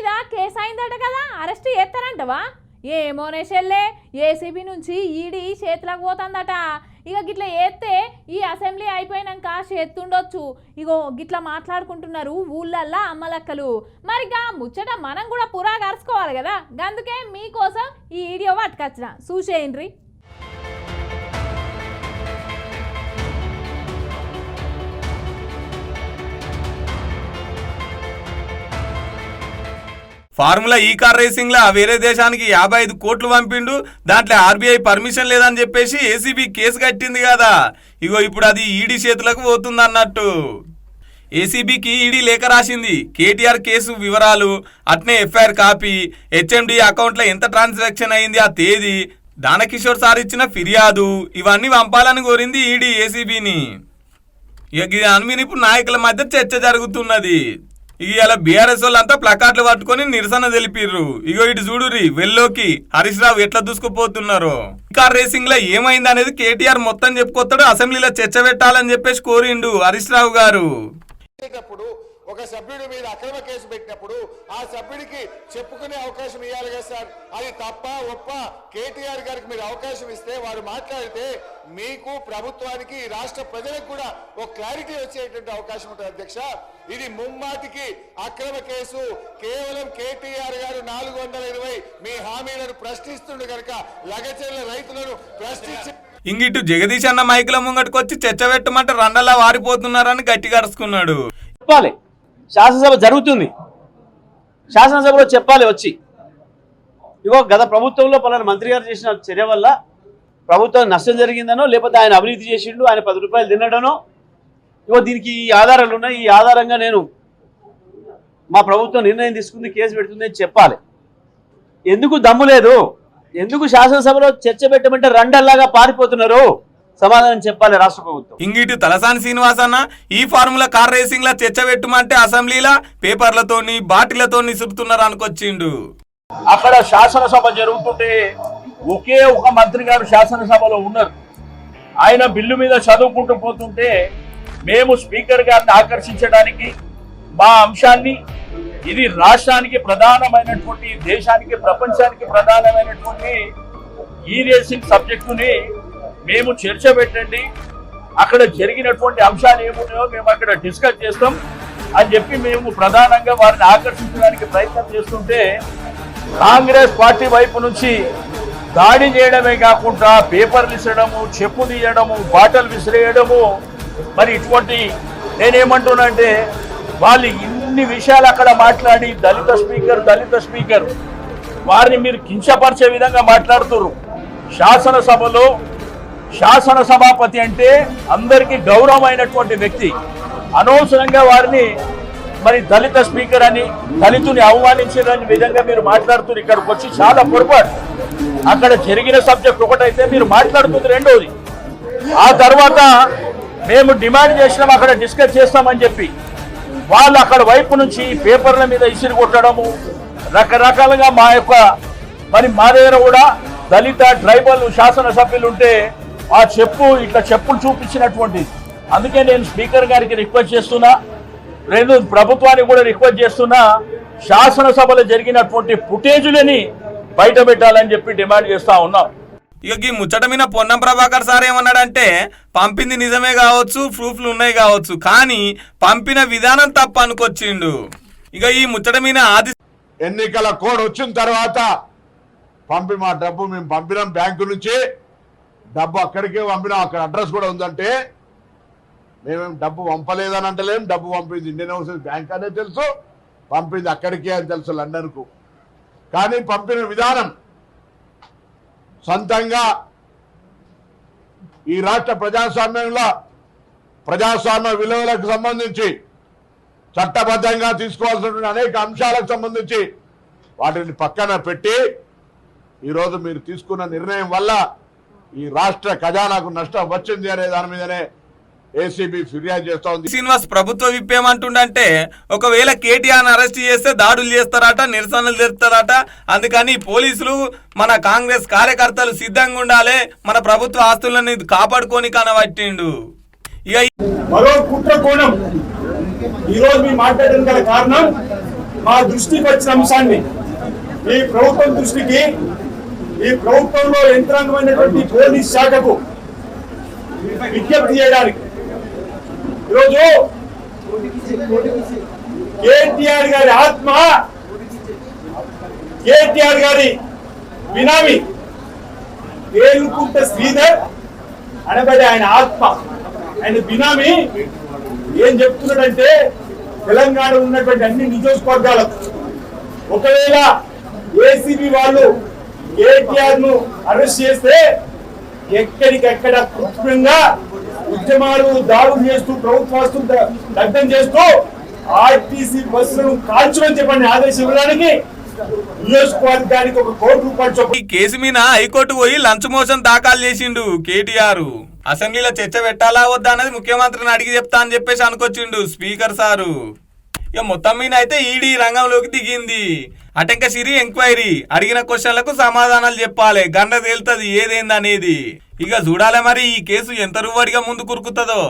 మీద కేసు అయిందట కదా, అరెస్ట్ చేస్తారంటవా? ఏమోనే చెల్లే, ఏసీబీ నుంచి ఈడీ చేతులకు పోతుందట. ఇక గిట్లా చేస్తే ఈ అసెంబ్లీ అయిపోయినాక చేస్తుండొచ్చు. ఇగో గిట్లా మాట్లాడుకుంటున్నారు ఊళ్ళల్లా అమ్మలక్కలు. మరిగా ముచ్చట మనం కూడా పురా కరుచుకోవాలి కదా, అందుకే మీకోసం ఈ వీడియో పట్టుకొచ్చిన, చూసేయండి. ఫార్ములా ఈ కార్ రేసింగ్ లా వేరే దేశానికి 55 కోట్లు పంపిండు. దాంట్లో ఆర్బీఐ పర్మిషన్ లేదని చెప్పేసి ఏసీబీ కేసు కట్టింది కదా. ఇగో ఇప్పుడు అది ఈడీ చేతులకు పోతుంది అన్నట్టు. ఏసీబీకి ఈడీ లేఖ రాసింది. కేటీఆర్ కేసు వివరాలు, అట్నే ఎఫ్ఐఆర్ కాపీ, హెచ్ఎండి అకౌంట్లో ఎంత ట్రాన్సాక్షన్ అయింది ఆ తేదీ, దానకిషోర్ సార్ ఇచ్చిన ఫిర్యాదు, ఇవన్నీ పంపాలని కోరింది ఈడీ ఏసీబీని. ఇక దాని మీద ఇప్పుడు నాయకుల మధ్య చర్చ జరుగుతున్నది. ఇవాళ బీఆర్ఎస్ వాళ్ళంతా ప్లకార్డులు పట్టుకొని నిరసన తెలిపిర్రు. ఇగో ఇటు చూడురి వెల్లోకి హరీష్ రావు ఎట్లా దూసుకుపోతున్నారు. కార్ రేసింగ్ లో ఏమైంది అనేది కేటీఆర్ మొత్తం చెప్పుకొస్తాడు. అసెంబ్లీలో చర్చ పెట్టాలని చెప్పేసి కోరిండు హరీష్ రావు గారు. ఒక సభ్యుడి మీద అక్రమ కేసు పెట్టినప్పుడు ఆ సభ్యుడికి చెప్పుకునే అవకాశం ఇవ్వాలి కదా సార్. అది తప్ప ఒప్ప కేటీఆర్ గారికి మీరు అవకాశం ఇస్తే వారు మాట్లాడితే మీకు ప్రభుత్వానికి రాష్ట్ర ప్రజలకు కూడా ఒక క్లారిటీ వచ్చేటువంటి అవకాశం ఉంటుంది అధ్యక్ష. ఇది ముమ్మాటికి అక్రమ కేసు. కేవలం కేటీఆర్ గారు 420 మీ హామీలను ప్రశ్నిస్తుండే కనుక లగచెర్ల రైతులను ప్రశ్నించి ఇంగిటు జగదీష్ అన్న మైకుల ముంగటికి వచ్చి చర్చ పెట్టమంటే రండలా వారిపోతున్నారని గట్టిగా అరుచుకున్నాడు. చెప్పాలి, శాసనసభ జరుగుతుంది, శాసనసభలో చెప్పాలి వచ్చి, ఇగో గత ప్రభుత్వంలో పలానా మంత్రి గారు చేసిన చర్య వల్ల ప్రభుత్వం నష్టం జరిగిందనో, లేకపోతే ఆయన అవినీతి చేసిండు, ఆయన 10 రూపాయలు తినడనో, ఇగో దీనికి ఈ ఆధారాలు ఉన్నాయి, ఈ ఆధారంగా నేను మా ప్రభుత్వం నిర్ణయం తీసుకుంది, కేసు పెడుతుంది అని చెప్పాలి. ఎందుకు దమ్ము లేదు? ఎందుకు శాసనసభలో చర్చ పెట్టమంటే రండల్లాగా పారిపోతున్నారు? సమాధానం చెప్పాలి రాష్ట్ర ప్రభుత్వం. ఇంగిటి తలసాని శ్రీనివాస్ అన్న ఈ ఫార్ములా కార్ రేసింగ్ లా చర్చ పెట్టమంటే అసెంబ్లీలా పేపర్లతోని బాటిళ్లతో నిసురుతున్నారు అనుకొచ్చిండు. అక్కడ శాసనసభ జరుగుతుంటే ఒకే ఒక మంత్రి గారు శాసనసభలో ఉన్నారు. ఆయన బిల్లు మీద చదువుకుంటూ పోతుంటే మేము స్పీకర్ గారిని ఆకర్షించడానికి మా అంశాన్ని, ఇది రాష్ట్రానికి ప్రధానమైనటువంటి, దేశానికి ప్రపంచానికి ప్రధానమైనటువంటి ఈ రేసింగ్ సబ్జెక్టుని మేము చర్చ పెట్టండి, అక్కడ జరిగినటువంటి అంశాలు ఏమున్నాయో మేము అక్కడ డిస్కస్ చేస్తాం అని చెప్పి మేము ప్రధానంగా వారిని ఆకర్షించడానికి ప్రయత్నం చేస్తుంటే కాంగ్రెస్ పార్టీ వైపు నుంచి దాడి చేయడమే కాకుండా పేపర్లు ఇసడము, చెప్పు తీయడము, బాటలు విసిరేయడము. మరి ఇటువంటి నేనేమంటున్నానంటే వాళ్ళు ఇన్ని విషయాలు అక్కడ మాట్లాడి దళిత స్పీకర్ వారిని మీరు కించపరిచే విధంగా మాట్లాడుతున్నారు. శాసనసభలో శాసన సభాపతి అంటే అందరికీ గౌరవమైనటువంటి వ్యక్తి. అనవసరంగా వారిని మరి దళిత స్పీకర్ అని, దళితుని అవమానించిన విధంగా మీరు మాట్లాడుతున్నారు. ఇక్కడికి వచ్చి చాలా పొరపాటు. అక్కడ జరిగిన సబ్జెక్ట్ ఒకటైతే మీరు మాట్లాడుతుంది రెండోది. ఆ తర్వాత మేము డిమాండ్ చేసినాం అక్కడ డిస్కస్ చేస్తామని చెప్పి వాళ్ళు అక్కడ వైపు నుంచి పేపర్ల మీద ఇసిరి కొట్టడము, రకరకాలుగా మా దగ్గర కూడా దళిత ట్రైబల్ శాసనసభ్యులు ఉంటే ఆ చెప్పులు చూపించినటువంటి. అందుకే నేను స్పీకర్ గారికి రిక్వెస్ట్ చేస్తున్నా, ప్రభుత్వానికి కూడా రిక్వెస్ట్ చేస్తున్నా, శాసనసభలో జరిగినటువంటి ఫుటేజులని బయట పెట్టాలని చెప్పి డిమాండ్ చేస్తా ఉన్నాం. ఇక ఈ ముచ్చట మీద పొన్నం ప్రభాకర్ సార్ ఏమన్నాడంటే పంపింది నిజమే కావచ్చు, ప్రూఫ్లు ఉన్నాయి కావచ్చు, కానీ పంపిన విధానం తప్ప అనుకొచ్చిండు. ఇక ఈ ముచ్చట మీద ఎన్నికల కోడ్ వచ్చిన తర్వాత మా డబ్బు మేము పంపినాం, బ్యాంకు నుంచి డబ్బు అక్కడికే పంపినాం, అక్కడ అడ్రస్ కూడా ఉందంటే మేమేం డబ్బు పంపలేదని అంటలేం. డబ్బు పంపింది ఇండియన్ ఓవర్సీస్ బ్యాంక్ అనే తెలుసు, పంపింది అక్కడికే అని తెలుసు లండన్కు. కానీ పంపిన విధానం సొంతంగా ఈ రాష్ట్ర ప్రజాస్వామ్యంలో ప్రజాస్వామ్య విలువలకు సంబంధించి చట్టబద్ధంగా తీసుకోవాల్సినటువంటి అనేక అంశాలకు సంబంధించి వాటిని పక్కన పెట్టి ఈరోజు మీరు తీసుకున్న నిర్ణయం వల్ల ఈ రాష్ట్ర ఖజానాకు నష్టం వచ్చింది అనే దాని మీదనే ఏసీబీ ఫిర్యాదు చేస్తా ఉంది. శ్రీనివాస్ ప్రభుత్వ విప్పేమంటుండంటే ఒకవేళ కేటీఆర్ అరెస్ట్ చేస్తే దాడులు చేస్తారట, నిరసనలు జరుపుతారట. అందుకని పోలీసులు మన కాంగ్రెస్ కార్యకర్తలు సిద్ధంగా ఉండాలి, మన ప్రభుత్వ ఆస్తులని కాపాడుకొని కనబట్టిండు. మరో కుట్ర కోణం ఈరోజు మీ మాట్లాడడం గల కారణం మా దృష్టికి వచ్చిన అంశాన్ని ఈ ప్రభుత్వం దృష్టికి, ఈ ప్రభుత్వంలో యంత్రాంగమైనటువంటి పోలీస్ శాఖకు విజ్ఞప్తి చేయడానికి ఈరోజు కేటీఆర్ గారి ఆత్మ, కేటీఆర్ గారి బినామీ వేలుకుంట శ్రీధర్ అనబడే ఆయన ఆత్మ, ఆయన బినామీ ఏం చెప్తున్నాడంటే తెలంగాణ ఉన్నటువంటి అన్ని నియోజకవర్గాలకు ఒకవేళ ఏసీబీ వాళ్ళు కేటీఆర్ ను అరెస్ట్ చేస్తే ఎక్కడికెక్కడ కృత్రిమంగా ఉద్యమాలు దాడులు చేస్తూ ప్రభుత్వాస్తులు దగ్ధం చేస్తూ ఆర్టీసీ బస్సులను కాల్చమని చెప్పండి ఆదేశం ఇవ్వడానికి నియోజకవర్గానికి ₹1 కోటి ఈ కేసు మీద హైకోర్టు పోయి లంచ్ మోషన్ దాఖలు చేసిండు కేటీఆర్. అసెంబ్లీలో చర్చ పెట్టాలా వద్దా అనేది ముఖ్యమంత్రిని అడిగి చెప్తా అని చెప్పేసి అనుకొచ్చిండు స్పీకర్ సారు. ఇక మొత్తం మీద అయితే ఈడీ రంగంలోకి దిగింది. అటెంక సిరి ఎంక్వైరీ, అడిగిన క్వశ్చన్లకు సమాధానాలు చెప్పాలి, గండ తేలుతుంది ఏదేందనేది. ఇక చూడాలి మరి ఈ కేసు ఎంత రువ్వడిగా ముందు కురుకుతుందో.